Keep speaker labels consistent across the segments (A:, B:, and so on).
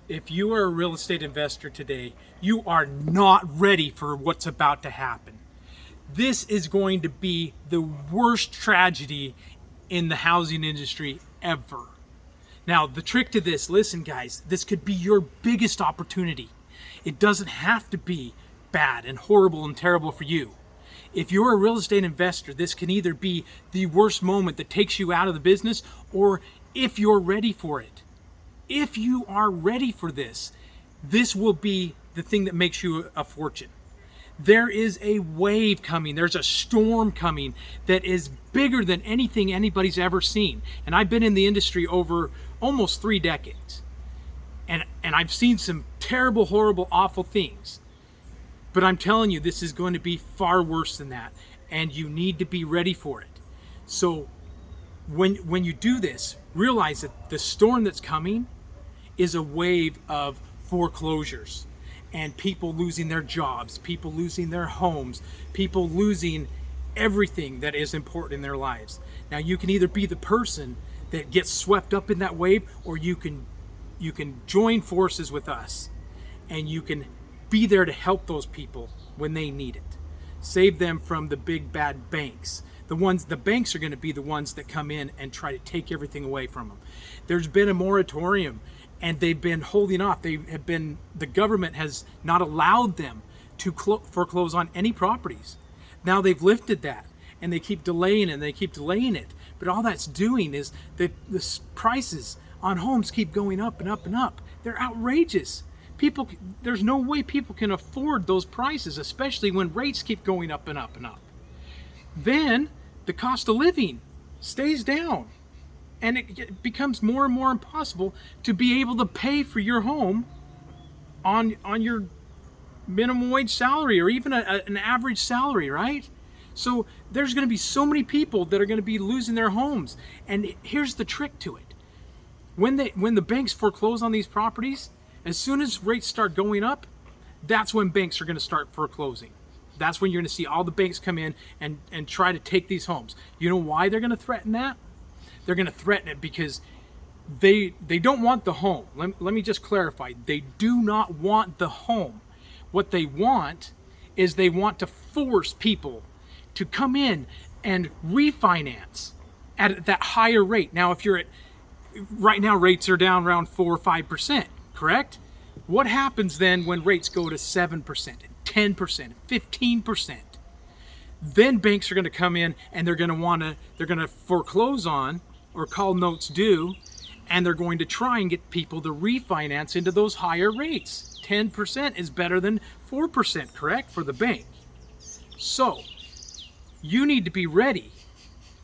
A: If you are a real estate investor today, you are not ready for what's about to happen. This is going to be the worst tragedy in the housing industry ever. Now, the trick to this, listen guys, this could be your biggest opportunity. It doesn't have to be bad and horrible and terrible for you. If you're a real estate investor, this can either be the worst moment that takes you out of the business, or if you're ready for it. If you are ready for this, this will be the thing that makes you a fortune. There is a wave coming. There's a storm coming that is bigger than anything anybody's ever seen. And I've been in the industry over almost 3 decades. And I've seen some terrible, horrible, awful things. But I'm telling you, this is going to be far worse than that. And you need to be ready for it. So when you do this, realize that the storm that's coming is a wave of foreclosures and people losing their jobs, people losing their homes, people losing everything that is important in their lives. Now you can either be the person that gets swept up in that wave, or you can join forces with us and you can be there to help those people when they need it. Save them from the big bad banks. The banks are going to be the ones that come in and try to take everything away from them. There's been a moratorium and they've been holding off. The government has not allowed them to foreclose on any properties. Now they've lifted that and they keep delaying it and they keep delaying it. But all that's doing is that the prices on homes keep going up and up and up. They're outrageous. There's no way people can afford those prices, especially when rates keep going up and up and up. Then the cost of living stays down. And it becomes more and more impossible to be able to pay for your home on your minimum wage salary or even an average salary, right? So there's going to be so many people that are going to be losing their homes. And here's the trick to it. When the banks foreclose on these properties, as soon as rates start going up, that's when banks are going to start foreclosing. That's when you're going to see all the banks come in and try to take these homes. You know why they're going to threaten that? They're going to threaten it because they don't want the home. Let me just clarify. They do not want the home. What they want is they want to force people to come in and refinance at that higher rate. Now, right now rates are down around 4 or 5%, correct? What happens then when rates go to 7%, 10%, 15%? Then banks are going to come in and they're going to foreclose on or call notes due, and they're going to try and get people to refinance into those higher rates. 10% is better than 4%, correct, for the bank. So you need to be ready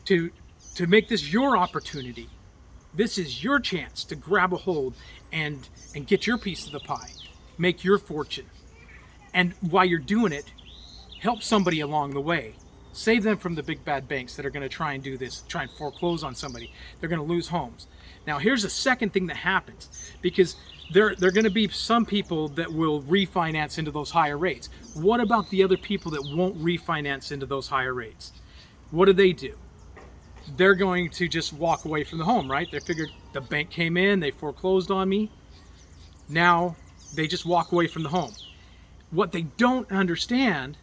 A: to make this your opportunity. This is your chance to grab a hold and get your piece of the pie, make your fortune. And while you're doing it, help somebody along the way. Save them from the big bad banks that are going to try and do this, try and foreclose on somebody. They're going to lose homes. Now, here's a second thing that happens, because there are going to be some people that will refinance into those higher rates. What about the other people that won't refinance into those higher rates? What do? They're going to just walk away from the home, right? They figured the bank came in, they foreclosed on me. Now they just walk away from the home. What they don't understand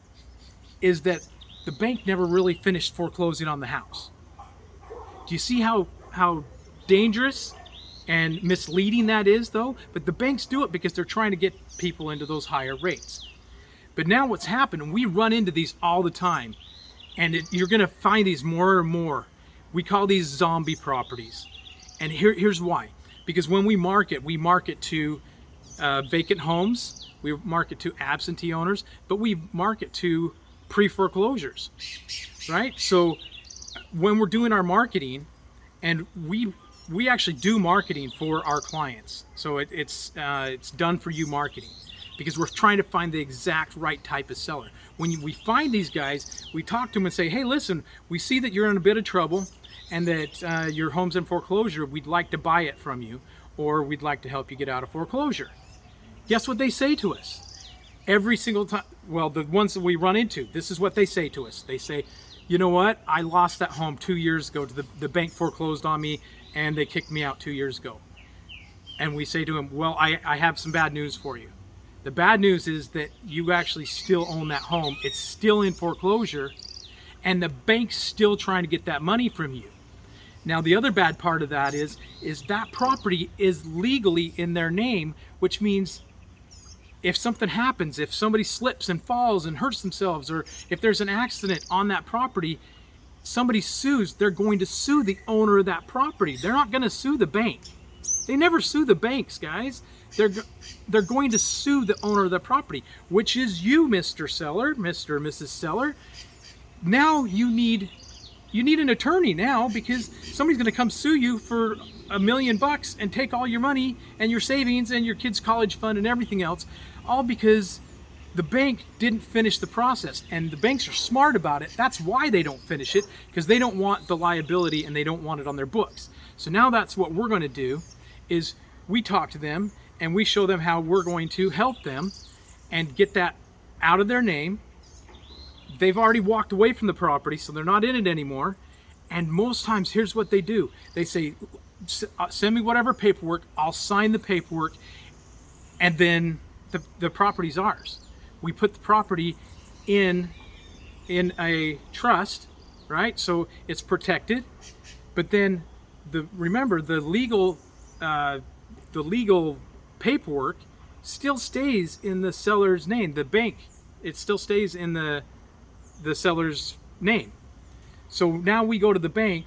A: is that the bank never really finished foreclosing on the house. Do you see how dangerous and misleading that is, though? But the banks do it because they're trying to get people into those higher rates. But now what's happened, and we run into these all the time, and you're going to find these more and more. We call these zombie properties. And here's why. Because when we market to vacant homes, we market to absentee owners, but we market to pre-foreclosures, right? So when we're doing our marketing, and we actually do marketing for our clients, so it's done for you marketing, because we're trying to find the exact right type of seller. When we find these guys, we talk to them and say, hey, listen, we see that you're in a bit of trouble and that your home's in foreclosure. We'd like to buy it from you, or we'd like to help you get out of foreclosure. Guess what they say to us? Every single time, well, the ones that we run into, this is what they say to us. They say, you know what? I lost that home 2 years ago. The bank foreclosed on me and they kicked me out 2 years ago. and we say to him, well, I have some bad news for you. The bad news is that you actually still own that home. It's still in foreclosure, and the bank's still trying to get that money from you. Now, the other bad part of that is that property is legally in their name, which means if something happens, if somebody slips and falls and hurts themselves, or if there's an accident on that property, somebody sues, they're going to sue the owner of that property. They're not going to sue the bank. They never sue the banks, guys. They're going to sue the owner of the property, which is you, Mr. Seller, Mr. and Mrs. Seller. Now you need an attorney now, because somebody's going to come sue you for $1 million and take all your money and your savings and your kids' college fund and everything else, all because the bank didn't finish the process. And the banks are smart about it. That's why they don't finish it, because they don't want the liability and they don't want it on their books. So now that's what we're going to do, is we talk to them and we show them how we're going to help them and get that out of their name. They've already walked away from the property, so they're not in it anymore. And most times, here's what they do. They say, send me whatever paperwork, I'll sign the paperwork, and then the property's ours. We put the property in a trust, right? So it's protected. But then remember, the legal paperwork still stays in the seller's name. The bank, it still stays in the seller's name. So now we go to the bank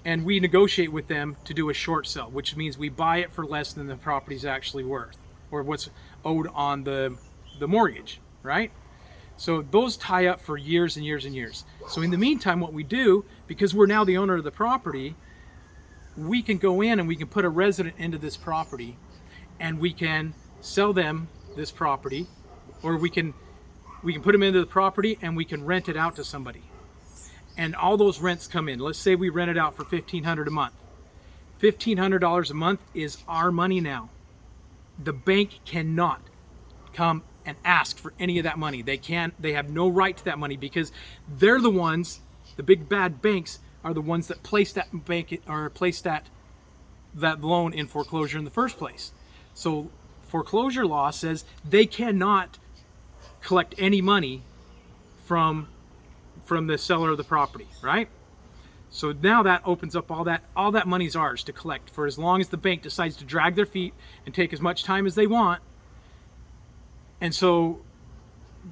A: and we negotiate with them to do a short sale, which means we buy it for less than the property's actually worth, or what's owed on the mortgage, right? So those tie up for years and years and years. So in the meantime, what we do, because we're now the owner of the property, we can go in and we can put a resident into this property, and we can sell them this property, or we can put them into the property and we can rent it out to somebody. And all those rents come in. Let's say we rent it out for $1,500 a month. $1,500 a month is our money now. The bank cannot come and ask for any of that money. They have no right to that money, because they're the ones, the big bad banks are the ones that place that loan in foreclosure in the first place. So foreclosure law says they cannot collect any money from the seller of the property, right? So now that opens up all that money's ours to collect for as long as the bank decides to drag their feet and take as much time as they want. And so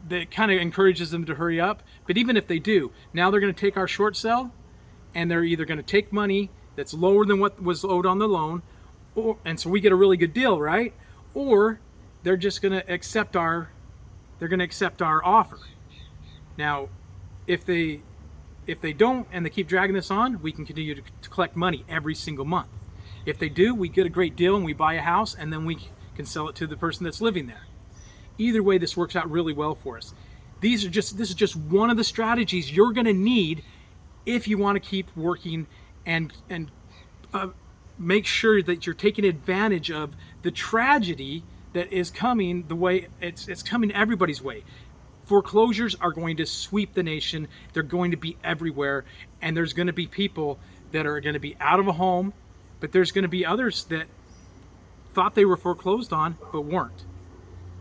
A: that kind of encourages them to hurry up. But even if they do, now they're going to take our short sale, and they're either going to take money that's lower than what was owed on the loan, and so we get a really good deal, right? Or they're just going to accept our offer. Now, if they don't and they keep dragging this on, we can continue to collect money every single month. If they do, we get a great deal and we buy a house, and then we can sell it to the person that's living there. Either way, this works out really well for us. This is just one of the strategies you're going to need if you want to keep working and make sure that you're taking advantage of the tragedy that is coming the way it's coming everybody's way. Foreclosures are going to sweep the nation. They're going to be everywhere, and there's going to be people that are going to be out of a home, but there's going to be others that thought they were foreclosed on but weren't.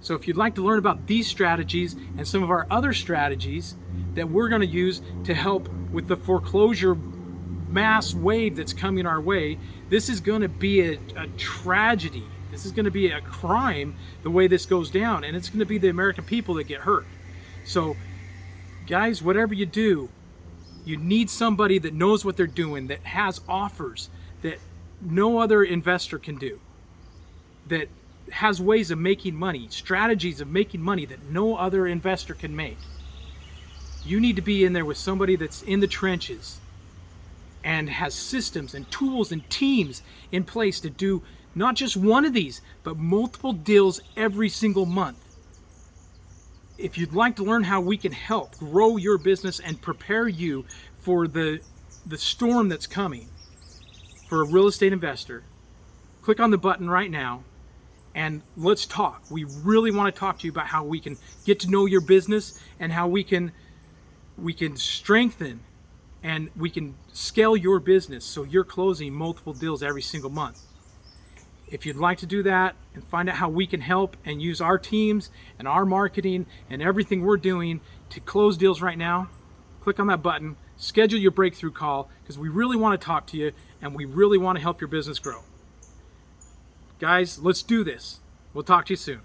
A: So if you'd like to learn about these strategies and some of our other strategies that we're going to use to help with the foreclosure mass wave that's coming our way, this is going to be a tragedy. This is going to be a crime the way this goes down, and it's going to be the American people that get hurt. So guys, whatever you do, you need somebody that knows what they're doing, that has offers that no other investor can do, that has ways of making money, strategies of making money that no other investor can make. You need to be in there with somebody that's in the trenches and has systems and tools and teams in place to do not just one of these, but multiple deals every single month. If you'd like to learn how we can help grow your business and prepare you for the storm that's coming for a real estate investor, click on the button right now and let's talk. We really want to talk to you about how we can get to know your business and how we can strengthen and we can scale your business so you're closing multiple deals every single month. If you'd like to do that and find out how we can help and use our teams and our marketing and everything we're doing to close deals right now, click on that button, schedule your breakthrough call, because we really want to talk to you and we really want to help your business grow. Guys, let's do this. We'll talk to you soon.